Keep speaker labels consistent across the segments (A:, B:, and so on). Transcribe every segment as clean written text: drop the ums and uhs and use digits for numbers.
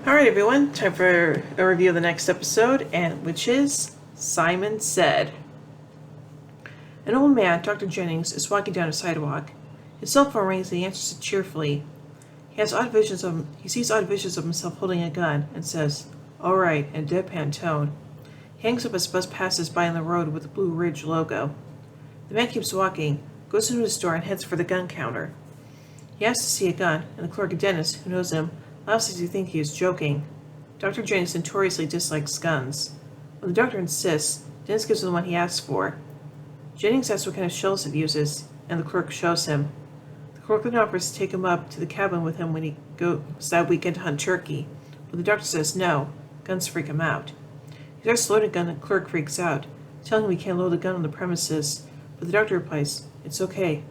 A: Alright everyone, time for a review of the next episode, and which is Simon Said. An old man, Dr. Jennings, is walking down a sidewalk. His cell phone rings and he answers it cheerfully. He sees odd visions of himself holding a gun and says, "Alright," in a deadpan tone. He hangs up as a bus passes by on the road with the Blue Ridge logo. The man keeps walking, goes into the store and heads for the gun counter. He asks to see a gun, and the clerk, Dennis, who knows him, laughs as he thinks he is joking. Dr. Jennings notoriously dislikes guns. When the doctor insists, Dennis gives him the one he asks for. Jennings asks what kind of shells it uses, and the clerk shows him. The clerk then offers to take him up to the cabin with him when he goes that weekend to hunt turkey, but the doctor says no, guns freak him out. He starts loading a gun and the clerk freaks out, telling him he can't load the gun on the premises, but the doctor replies, "It's okay.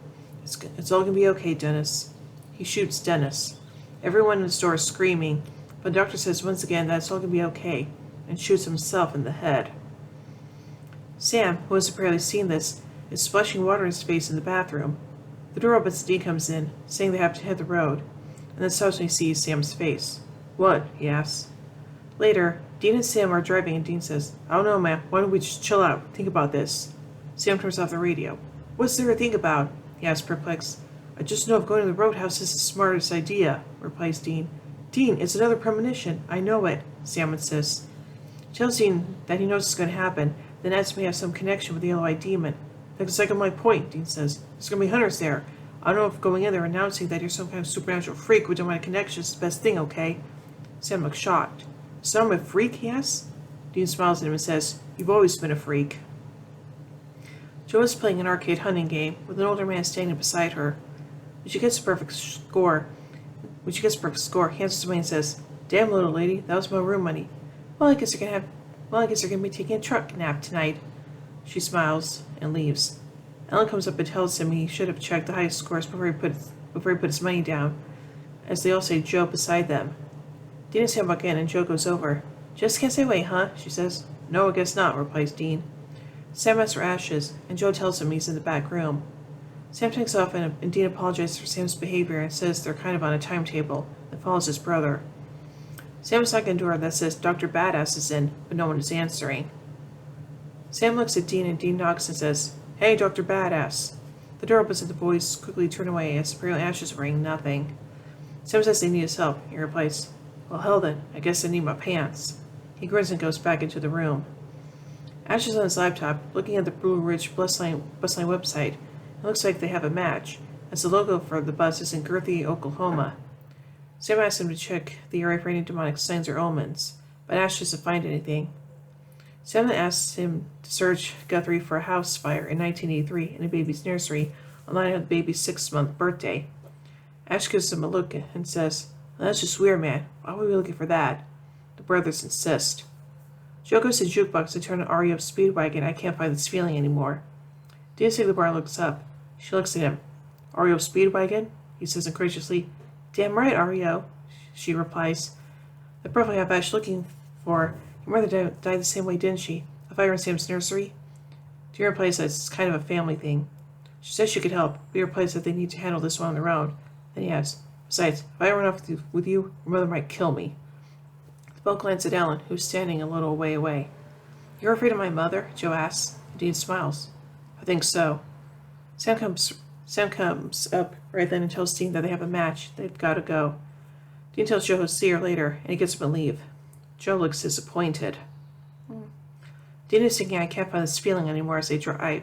A: It's all gonna be okay, Dennis." He shoots Dennis. Everyone in the store is screaming, but the doctor says once again that it's all going to be okay, and shoots himself in the head. Sam, who has apparently seen this, is splashing water in his face in the bathroom. The door opens and Dean comes in, saying they have to hit the road, and then stops when he sees Sam's face. "What?" he asks. Later, Dean and Sam are driving and Dean says, "I don't know, man. Why don't we just chill out, think about this?" Sam turns off the radio. "What's there to think about?" he asks, perplexed. "I just know if going to the roadhouse is the smartest idea," replies Dean. "Dean, it's another premonition. I know it," Sam insists. He tells Dean that he knows it's going to happen, then adds may have some connection with the yellow-eyed demon. "That's exactly my point," Dean says. "There's going to be hunters there. I don't know if going in there announcing that you're some kind of supernatural freak with demonic connections is the best thing, okay?" Sam looks shocked. "So I'm a freak?" he asks. Dean smiles at him and says, "You've always been a freak." Jo is playing an arcade hunting game with an older man standing beside her. When she gets a perfect score, he answers to me and says, "Damn, little lady, that was my room money. Well, I guess you're gonna be taking a truck nap tonight." She smiles and leaves. Ellen comes up and tells him he should have checked the highest scores before he put his money down, as they all say Jo beside them. Dean and Sam walk in and Jo goes over. "Just can't say wait, huh?" she says. "No, I guess not," replies Dean. Sam asks for Ashes, and Jo tells him he's in the back room. Sam takes off and Dean apologizes for Sam's behavior and says they're kind of on a timetable and follows his brother. Sam's knocking on a door that says Dr. Badass is in, but no one is answering. Sam looks at Dean and Dean knocks and says, "Hey, Dr. Badass." The door opens and the boys quickly turn away as apparently Ashes bring nothing. Sam says they need his help. He replies, "Well, hell then, I guess I need my pants." He grins and goes back into the room. Ash is on his laptop, looking at the Blue Ridge Busline website. It looks like they have a match, as the logo for the bus is in Girthy, Oklahoma. Sam asks him to check the area for any demonic signs or omens, but Ash doesn't find anything. Sam then asks him to search Guthrie for a house fire in 1983 in a baby's nursery on the night of the baby's 6-month birthday. Ash gives him a look and says, "Well, that's just weird, man. Why would we be looking for that?" The brothers insist. Jo goes to the jukebox to turn on REO Speedwagon. "I Can't Fight This Feeling Anymore." Dean Siglebar looks up. She looks at him. "REO Speedwagon?" he says incredulously. "Damn right, REO," she replies. "I probably have Ash looking for. Your mother died the same way, didn't she? A fire in Sam's nursery?" Dean replies that it's kind of a family thing. She says she could help, but he replies that they need to handle this one on their own. Then he adds, "Besides, if I run off with you, your mother might kill me." They both glance at Ellen, who's standing a little way away. "You're afraid of my mother?" Jo asks. Dean smiles. "I think so." Sam comes up right then and tells Dean that they have a match. They've got to go. Dean tells Jo he'll see her later, and he gets him to leave. Jo looks disappointed. Dean is thinking, "I can't find this feeling anymore," as they drive.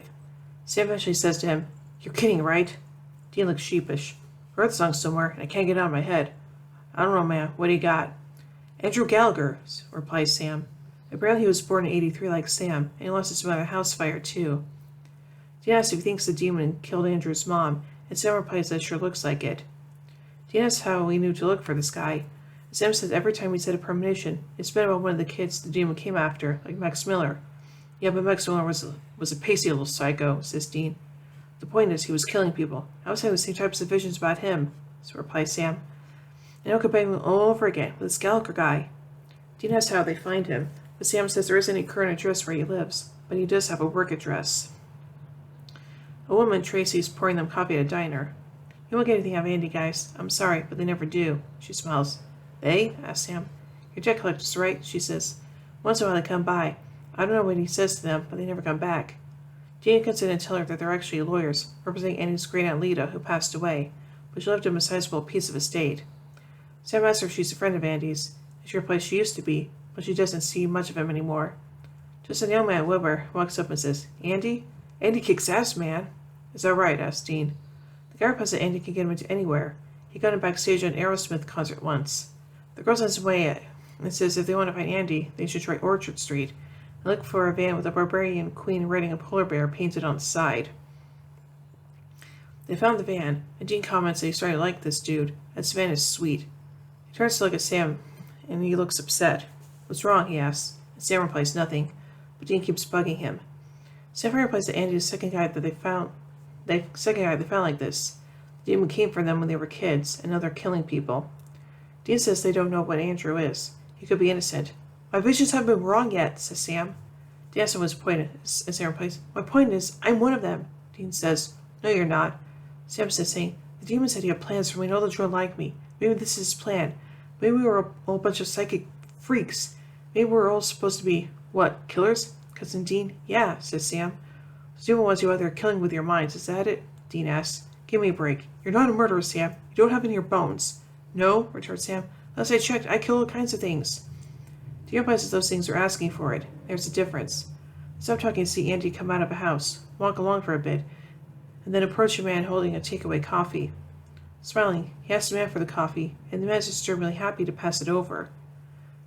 A: Sam eventually says to him, "You're kidding, right?" Dean looks sheepish. "I heard the song somewhere, and I can't get it out of my head." "I don't know, man. What do you got?" "Andrew Gallagher," replies Sam. Apparently he was born in 83 like Sam, and he lost his mother in a house fire too. Dean asks if he thinks the demon killed Andrew's mom, and Sam replies that it sure looks like it. Dean asks how he knew to look for this guy. Sam says every time he said a premonition, it's been about one of the kids the demon came after, like Max Miller. "Yeah, but Max Miller was a pasty little psycho," says Dean. "The point is, he was killing people. I was having the same types of visions about him," so replies Sam. "And I'll go back all over again with this Gallagher guy." Dean asks how they find him, but Sam says there isn't any current address where he lives, but he does have a work address. A woman, Tracy, is pouring them coffee at a diner. "You won't get anything out of Andy, guys. I'm sorry, but they never do." She smiles. "They?" asks Sam. You're debt collectors, right? She says. Once in a while they come by. I don't know what he says to them, but they never come back. Dean comes in and tells her that they're actually lawyers, representing Andy's great-aunt Lita, who passed away, but she left him a sizable piece of estate. Sam asks her if she's a friend of Andy's, and she replies she used to be, but she doesn't see much of him anymore. Just a young man, Wilbur, walks up and says, Andy? Andy kicks ass, man. Is that right? Asked Dean. The guy replies that Andy can get him into anywhere. He got him backstage at an Aerosmith concert once. The girl sends him away and says if they want to find Andy, they should try Orchard Street and look for a van with a barbarian queen riding a polar bear painted on the side. They found the van, and Dean comments that he's starting to like this dude. This van is sweet. He turns to look at Sam, and he looks upset. What's wrong? He asks. And Sam replies nothing, but Dean keeps bugging him. Sam replies that Andy is the second guy they found like this. The demon came from them when they were kids, and now they're killing people. Dean says they don't know what Andrew is. He could be innocent. My visions haven't been wrong yet, says Sam. Dean asks him what's his point, and Sam replies, my point is, I'm one of them. Dean says, no, you're not. Sam says, saying, the demon said he had plans for me and all the children like me. Maybe this is his plan. Maybe we were a whole bunch of psychic freaks. Maybe we're all supposed to be, what, killers? Cousin Dean? Yeah, says Sam. The demon wants you out there killing with your minds, is that it? Dean asks. Give me a break. You're not a murderer, Sam. You don't have any of your bones. No, retorts Sam. Last I checked, I kill all kinds of things. Dean realizes those things are asking for it. There's a difference. Stop talking to see Andy come out of a house, walk along for a bit, and then approach a man holding a takeaway coffee. Smiling, he asks the man for the coffee, and the man is disturbingly happy to pass it over.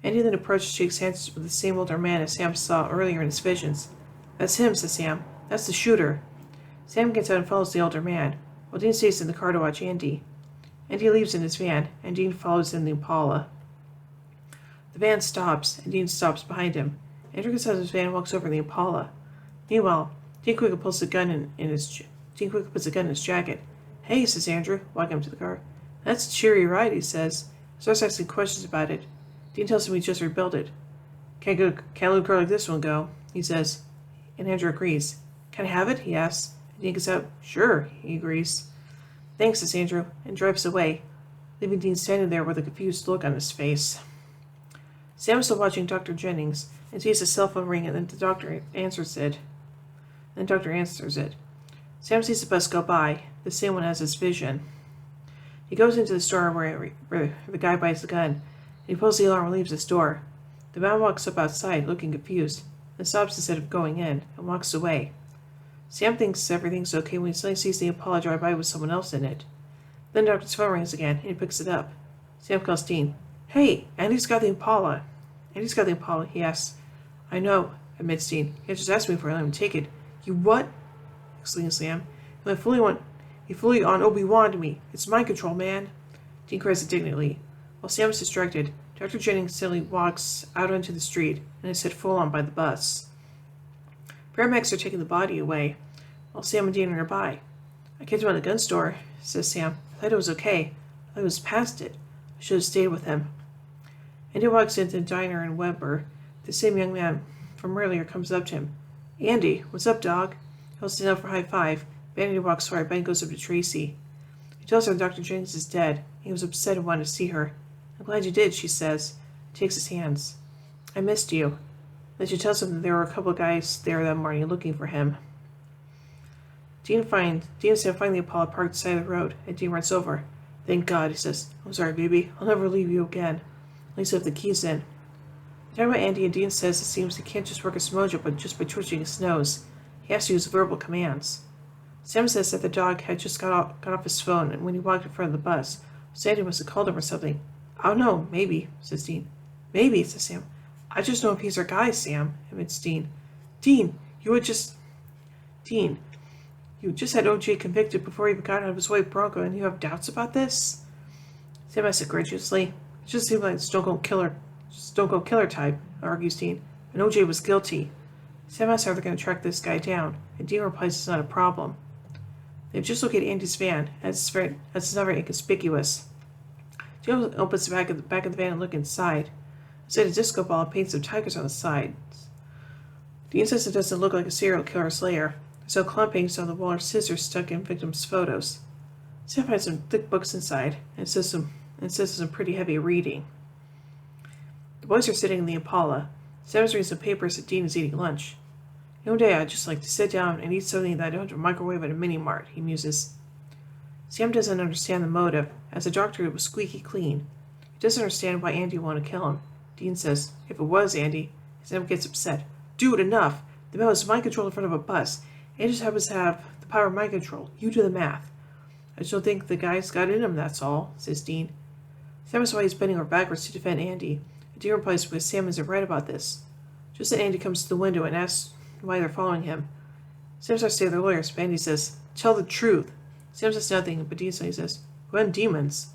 A: Andy then approaches and shakes hands with the same older man as Sam saw earlier in his visions. That's him, says Sam. That's the shooter. Sam gets out and follows the older man, while Dean stays in the car to watch Andy. Andy leaves in his van, and Dean follows in the Impala. The van stops, and Dean stops behind him. Andrew gets out of his van and walks over to the Impala. Meanwhile, Dean quickly puts a gun in his jacket. Hey, says Andrew, walking up to the car. That's a cheery ride, he says. He starts asking questions about it. Dean tells him he just rebuilt it. Can't let a car like this one go, he says. And Andrew agrees. Can I have it? He asks. And Dean gets out. Sure, he agrees. Thanks, says Andrew, and drives away, leaving Dean standing there with a confused look on his face. Sam is still watching Dr. Jennings, and sees his cell phone ring, and then the doctor answers it. Sam sees the bus go by, the same one as his vision. He goes into the store where the guy buys the gun, and he pulls the alarm and leaves his door. The man walks up outside, looking confused, and stops instead of going in, and walks away. Sam thinks everything's okay when he suddenly sees the Impala drive by with someone else in it. Then the doctor's phone rings again, and he picks it up. Sam calls Dean. Hey, Andy's got the Impala. He asks. I know, admits Dean. He just asked me for it, let him take it. You what? Exclaims Sam. He fully on Obi-Wan to me. It's mind control, man. Dean cries indignantly. While Sam is distracted, Dr. Jennings suddenly walks out onto the street and is hit full on by the bus. Paramedics are taking the body away, while Sam and Dean are nearby. I came to him at the gun store, says Sam. I thought it was okay. I thought it was past it. I should have stayed with him. Andy walks into the diner and Weber. The same young man from earlier comes up to him. Andy, what's up, dog? He'll stand up for a high five. Andy walks forward. Ben goes up to Tracy. He tells her Dr. Jennings is dead. He was upset and wanted to see her. I'm glad you did, she says. He takes his hands. I missed you. Then she tells him that there were a couple of guys there that morning looking for him. Dean and Sam find the Impala parked beside the road, and Dean runs over. Thank God, he says. I'm sorry, baby. I'll never leave you again. At least I have the keys in. Talking about Andy, and Dean says it seems he can't just work his mojo but just by twitching his nose. He has to use verbal commands. Sam says that the dog had just got off his phone, and when he walked in front of the bus, Sandy must have called him or something. I don't know, maybe, says Dean. Maybe, says Sam. I just know if he's our guy, Sam, admits Dean. Dean, you just had O.J. convicted before he even got out of his white Bronco, and you have doubts about this? Sam asks graciously. It just seems like a stone cold killer type, argues Dean. And O.J. was guilty. Sam asks how they're going to track this guy down, and Dean replies it's not a problem. They've just located Andy's van, as it's not very inconspicuous. Dean opens the back of the van and looks inside. Instead of a disco ball, it paints some tigers on the sides. Dean says it doesn't look like a serial killer's lair. There's no clumpings on the wall or scissors stuck in victims' photos. Sam finds some thick books inside and says some pretty heavy reading. The boys are sitting in the Impala. Sam's reading some papers and Dean is eating lunch. One day I'd just like to sit down and eat something that I don't have to microwave at a mini-mart, he muses. Sam doesn't understand the motive, as the doctor was squeaky clean. He doesn't understand why Andy wanted to kill him. Dean says, if it was Andy. Sam gets upset. Dude, enough! The man was mind controlled in front of a bus. Andy just happens to have the power of mind control. You do the math. I just don't think the guy's got in him, that's all, says Dean. Sam is why he's bending over backwards to defend Andy. Dean replies because Sam isn't right about this. Just then Andy comes to the window and asks why they're following him. Sam starts to say they're lawyers, but Andy says, tell the truth. Sam says nothing, but Dean suddenly says, when demons?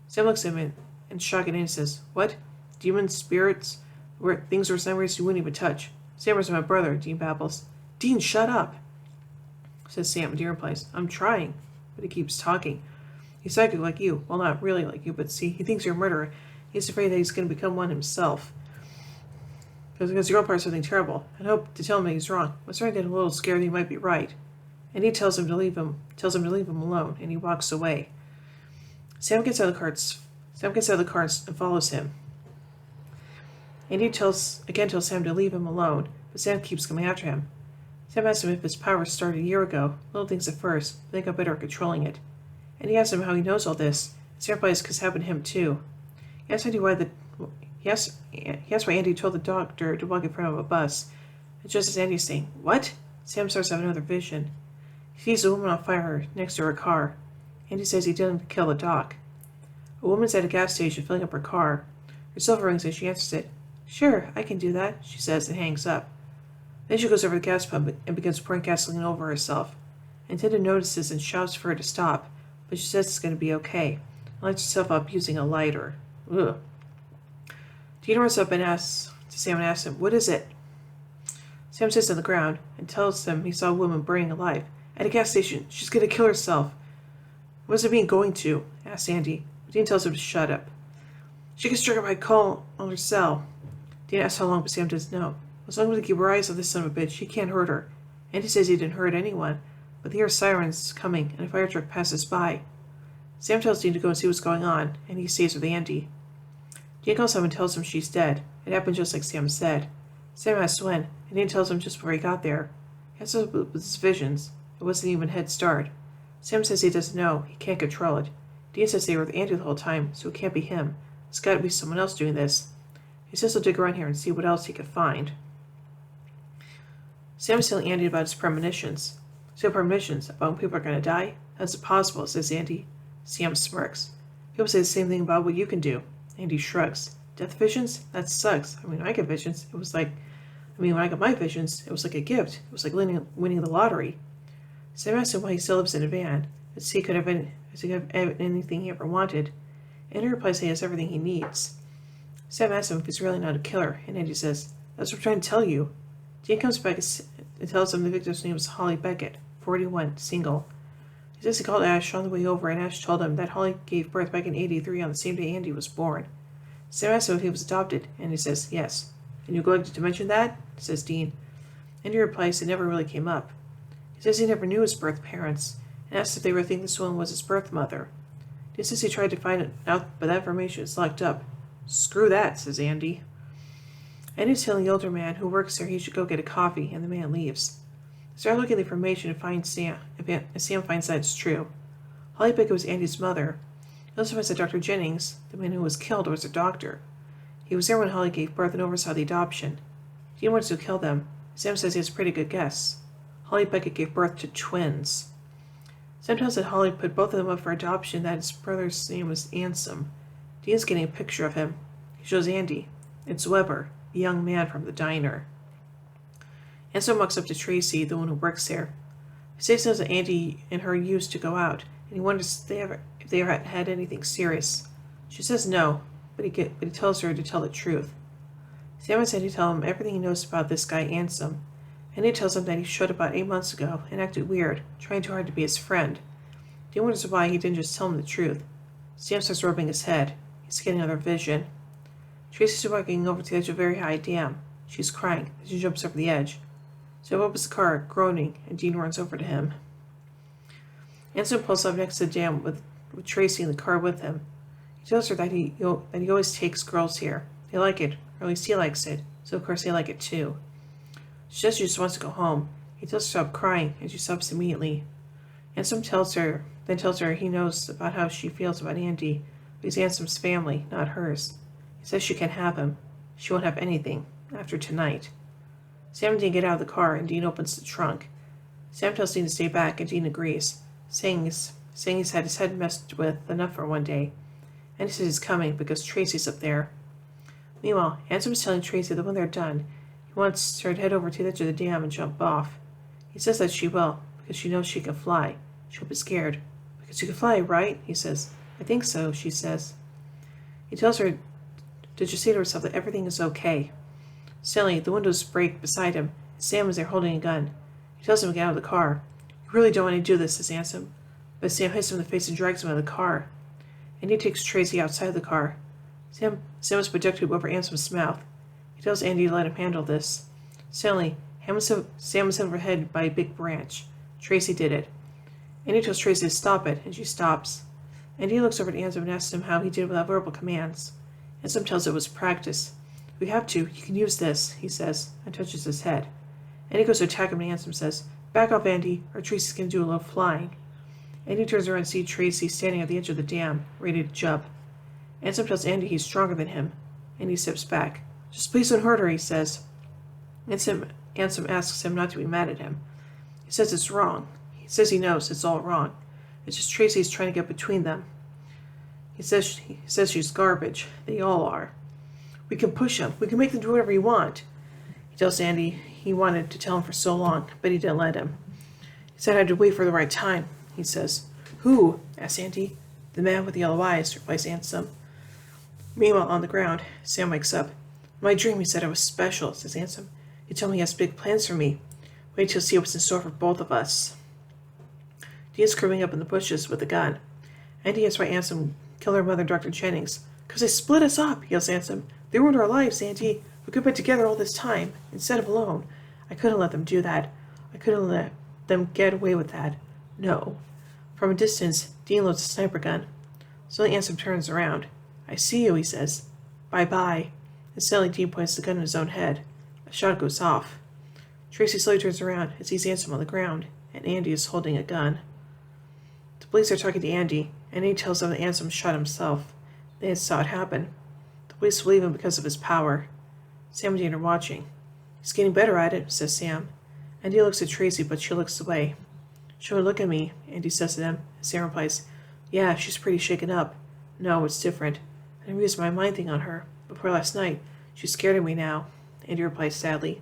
A: Sam looks at him in shock and Andy says, what? Demons, spirits, things where some race you wouldn't even touch. Sam was my brother, Dean babbles. Dean, shut up, says Sam, and Dean replies, I'm trying, but he keeps talking. He's psychic like you. Well, not really like you, but see, he thinks you're a murderer. He's afraid that he's going to become one himself. Because you're all part of something terrible. I hope to tell him that he's wrong. I'm starting to get a little scared that he might be right. And he tells him to leave him alone, and he walks away. Sam gets out of the car and follows him. And he tells Sam to leave him alone, but Sam keeps coming after him. Sam asks him if his powers started a year ago. Little things at first, but they got better at controlling it. And he asks him how he knows all this. Sam replies because it happened to him too. He asks why Andy told the doctor to walk in front of a bus. And just as Andy's saying, what? Sam starts to have another vision. He sees a woman on fire next to her car. Andy says he didn't kill the doc. A woman's at a gas station filling up her car. Her cell phone rings and she answers it. Sure, I can do that, she says and hangs up. Then she goes over to the gas pump and begins pouring gasoline over herself. Antinda notices and shouts for her to stop, but she says it's going to be okay, and lights herself up using a lighter. Ugh. Dean runs up and asks him, what is it? Sam sits on the ground and tells him he saw a woman burning alive. At a gas station. She's going to kill herself. What does it mean, going to? Asks Andy. Dean tells him to shut up. She gets triggered by a call on her cell. Dean asks how long, but Sam doesn't know. As long as we keep our eyes on this son of a bitch, he can't hurt her. Andy says he didn't hurt anyone, but they hear sirens coming and a fire truck passes by. Sam tells Dean to go and see what's going on, and he stays with Andy. Dean calls him and tells him she's dead. It happened just like Sam said. Sam asks when, and Dean tells him just before he got there. He has to with his visions. It wasn't even Head Start. Sam says he doesn't know. He can't control it. Dean says they were with Andy the whole time, so it can't be him. It's got to be someone else doing this. He says he'll dig around here and see what else he can find. Sam is telling Andy about his premonitions. So premonitions about when people are going to die? That's impossible, says Andy. Sam smirks. People say the same thing about what you can do. Andy shrugs. Death visions? That sucks. I mean, I get visions. When I got my visions, it was like a gift. It was like winning the lottery. Sam asks him why he still lives in a van. As he could have anything he ever wanted. Andy replies he has everything he needs. Sam asks him if he's really not a killer, and Andy says, that's what I'm trying to tell you. Dean comes back and tells him the victim's name was Holly Beckett, 41, single. He says he called Ash on the way over, and Ash told him that Holly gave birth back in '83 on the same day Andy was born. Sam asks him if he was adopted, and he says yes. And you neglected to mention that? Says Dean. Andy replies it never really came up. He says he never knew his birth parents, and asks if they really think this woman was his birth mother. Dean says he tried to find it out, but that information is locked up. Screw that, says Andy. Andy's telling the older man who works there he should go get a coffee, and the man leaves. They start looking at the information and find Sam, and Sam finds that it's true. Holly Beckett was Andy's mother. He also finds that Dr. Jennings, the man who was killed, was a doctor. He was there when Holly gave birth and oversaw the adoption. Dean wants to kill them. Sam says he has a pretty good guess. Holly Beckett gave birth to twins. Sam tells that Holly put both of them up for adoption, that his brother's name was Ansem. Dean's getting a picture of him. He shows Andy. It's Weber, the young man from the diner. Ansem walks up to Tracy, the one who works there. He says that Andy and her used to go out, and he wonders if they ever had anything serious. She says no, but he tells her to tell the truth. Sam said he'd tell him everything he knows about this guy Ansem, and he tells him that he showed about 8 months ago and acted weird, trying too hard to be his friend. Dean wonders why he didn't just tell him the truth. Sam starts rubbing his head. He's getting another vision. Tracy's walking over to the edge of a very high dam. She's crying as she jumps over the edge. Sam opens the car, groaning, and Dean runs over to him. Ansem pulls up next to the dam with Tracy in the car with him. He tells her that he always takes girls here. He They like it, or at least he likes it, so of course they like it too. She says she just wants to go home. He tells her to stop crying, and she stops immediately. Ansem tells her he knows about how she feels about Andy, but he's Ansem's family, not hers. He says she can't have him. She won't have anything after tonight. Sam and Dean get out of the car, and Dean opens the trunk. Sam tells Dean to stay back, and Dean agrees, saying he's had his head messed with enough for one day. And he says he's coming because Tracy's up there. Meanwhile, Ansem is telling Tracy that when they're done, he wants her to head over to the edge of the dam and jump off. He says that she will, because she knows she can fly. She'll be scared. Because you can fly, right? He says. I think so, she says. He tells her to just say to herself that everything is okay. Suddenly, the windows break beside him, and Sam is there holding a gun. He tells him to get out of the car. You really don't want to do this, says Ansem. But Sam hits him in the face and drags him out of the car. And he takes Tracy outside the car. Sam is projected over Ansem's mouth. He tells Andy to let him handle this. Suddenly, Sam is overhead by a big branch. Tracy did it. Andy tells Tracy to stop it, and she stops. Andy looks over at Ansem and asks him how he did it without verbal commands. Ansem tells it was practice. If we have to, you can use this, he says, and touches his head. Andy goes to attack him, and Ansem says, back off, Andy, or Tracy's going to do a little flying. Andy turns around and sees Tracy standing at the edge of the dam, ready to jump. Ansem tells Andy he's stronger than him. Andy steps back. Just please don't hurt her, he says. Ansem asks him not to be mad at him. He says it's wrong. He says he knows it's all wrong. It's just Tracy's trying to get between them. He says she's garbage. They all are. We can push him. We can make them do whatever you want. He tells Andy he wanted to tell him for so long, but he didn't let him. He said I had to wait for the right time, he says. Who? Asks Andy. The man with the yellow eyes, replies Ansem. Meanwhile, on the ground, Sam wakes up. In my dream, he said I was special, says Ansem. He told me he has big plans for me. Wait till you see what's in store for both of us. Dean's curling up in the bushes with a gun. Andy asks why Ansem killed her mother, Dr. Jennings. Because they split us up, yells Ansem. They ruined our lives, Andy. We could have been together all this time, instead of alone. I couldn't let them do that. I couldn't let them get away with that. No. From a distance, Dean loads a sniper gun. Suddenly Ansem turns around. I see you, he says. Bye-bye. And suddenly Dean points the gun at his own head. A shot goes off. Tracy slowly turns around and sees Ansem on the ground, and Andy is holding a gun. The police are talking to Andy, and Andy tells them that Ansem shot himself. They saw it happen. The police believe him because of his power. Sam and Dean are watching. He's getting better at it, says Sam. Andy looks at Tracy, but she looks away. Show her look at me, Andy says to them, and Sam replies, yeah, she's pretty shaken up. No, it's different. I never used my mind thing on her. Before last night, she's scared of me now, Andy replies sadly.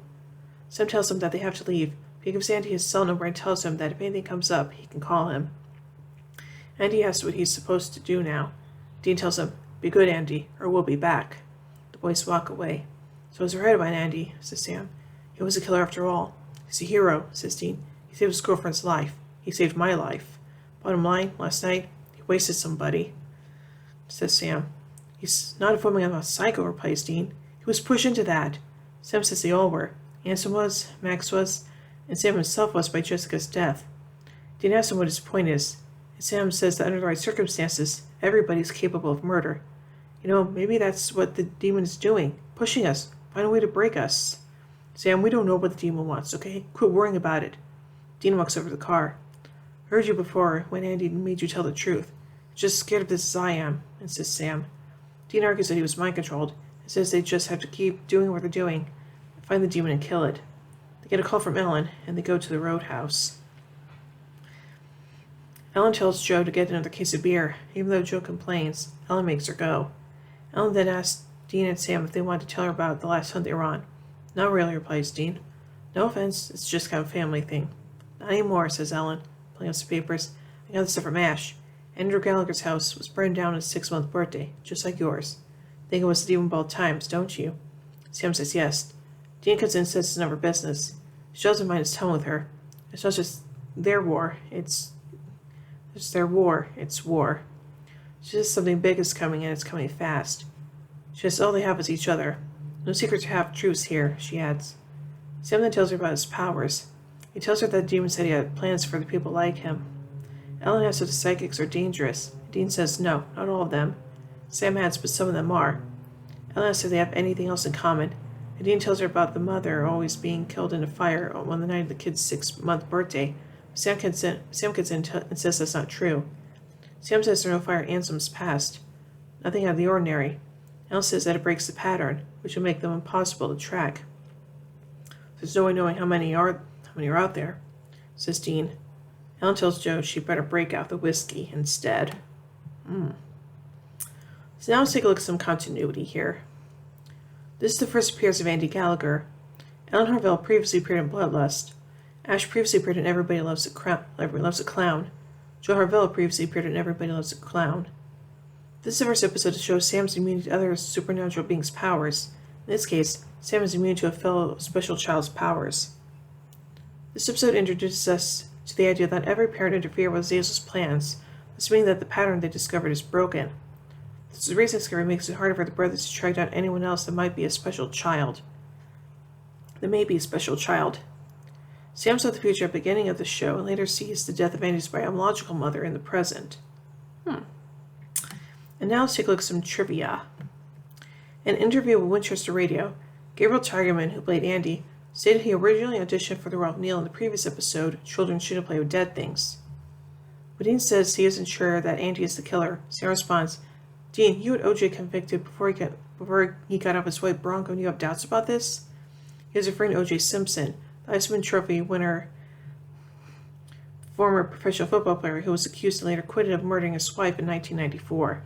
A: Sam tells them that they have to leave. He gives Andy his cell number and tells him that if anything comes up, he can call him. Andy asks what he's supposed to do now. Dean tells him, be good, Andy, or we'll be back. The boys walk away. So I was right about Andy, says Sam. He was a killer after all. He's a hero, says Dean. He saved his girlfriend's life. He saved my life. Bottom line, last night, he wasted somebody, says Sam. He's not informing him about Psycho, replies Dean. He was pushed into that. Sam says they all were. Ansem was, Max was, and Sam himself was by Jessica's death. Dean asks him what his point is, and Sam says that under the right circumstances, everybody's capable of murder. You know, maybe that's what the demon is doing, pushing us, find a way to break us. Sam, we don't know what the demon wants, okay? Quit worrying about it. Dean walks over to the car. I heard you before when Andy made you tell the truth. You're just scared of this as I am, insists Sam. Dean argues that he was mind-controlled and says they just have to keep doing what they're doing, find the demon and kill it. They get a call from Ellen, and they go to the roadhouse. Ellen tells Joe to get another case of beer. Even though Joe complains, Ellen makes her go. Ellen then asks Dean and Sam if they want to tell her about the last hunt they were on. Not really, replies Dean. No offense, it's just kind of a family thing. Not anymore, says Ellen, pulling out some papers. I got this stuff from Ash. Andrew Gallagher's house was burned down on his 6-month birthday, just like yours. Think it was the Demon Ball Times, don't you? Sam says yes. Dean comes in and says it's none of her business. She doesn't mind his tone with her. It's not just their war, it's their war, it's war. She says something big is coming and it's coming fast. She says all they have is each other. No secrets or half-truths here, she adds. Sam then tells her about his powers. He tells her that the demon said he had plans for the people like him. Ellen asks if the psychics are dangerous. Dean says no, not all of them. Sam adds, but some of them are. Ellen asks if they have anything else in common. And Dean tells her about the mother always being killed in a fire on the night of the kid's 6-month birthday. Sam gets in and says that's not true. Sam says there are no fire anthems passed. Nothing out of the ordinary. Ellen says that it breaks the pattern, which will make them impossible to track. There's no way knowing how many are out there, says Dean. Ellen tells Jo she better break out the whiskey instead. So now let's take a look at some continuity here. This is the first appearance of Andy Gallagher. Ellen Harville previously appeared in Bloodlust. Ash previously appeared in Everybody Loves a Clown. Jo Harville previously appeared in Everybody Loves a Clown. This is the first episode to show Sam's immunity to other supernatural beings' powers. In this case, Sam is immune to a fellow special child's powers. This episode introduces us to the idea that every parent interferes with Azazel's plans, assuming that the pattern they discovered is broken. This recent discovery makes it harder for the brothers to track down anyone else that might be a special child. Sam saw the future at the beginning of the show and later sees the death of Andy's biological mother in the present. And now let's take a look at some trivia. In an interview with Winchester Radio, Gabriel Tigerman, who played Andy, stated he originally auditioned for the role of Neil in the previous episode, Children Shouldn't Play with Dead Things. When Dean says he isn't sure that Andy is the killer, Sam responds, "Dean, you had OJ convicted before he got off his white Bronco, and you have doubts about this?" He was referring to O.J. Simpson, the Heisman Trophy winner, former professional football player who was accused and later acquitted of murdering his wife in 1994.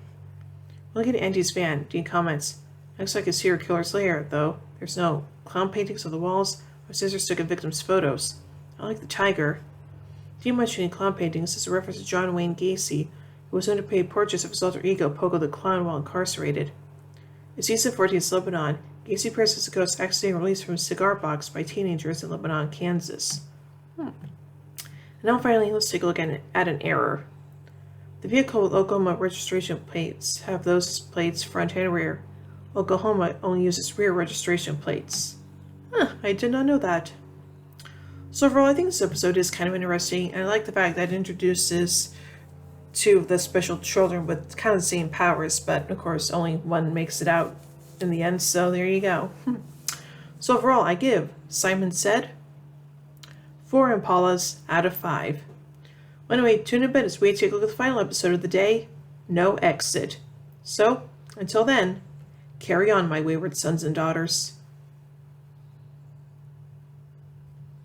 A: Looking at Andy's van, Dean comments, "Looks like a serial killer's lair, though. There's no clown paintings on the walls or scissors stuck in victims' photos. I like the tiger." Dean mentioning clown paintings is a reference to John Wayne Gacy, who was underpaid portraits of his alter ego Pogo the Clown while incarcerated. In season 14's Lebanon, Gacy appears as a ghost accidentally released from a cigar box by teenagers in Lebanon, Kansas. And now finally, let's take a look at an error. The vehicle with Oklahoma registration plates have those plates front and rear. Oklahoma only uses rear registration plates. I did not know that. So overall, I think this episode is kind of interesting, and I like the fact that it introduces two of the special children with kind of the same powers, but of course only one makes it out in the end, so there you go. So overall, I give Simon Said 4 Impalas out of 5. Well, anyway, tune in a bit as we take a look at the final episode of the day, No Exit. So, until then, carry on, my wayward sons and daughters.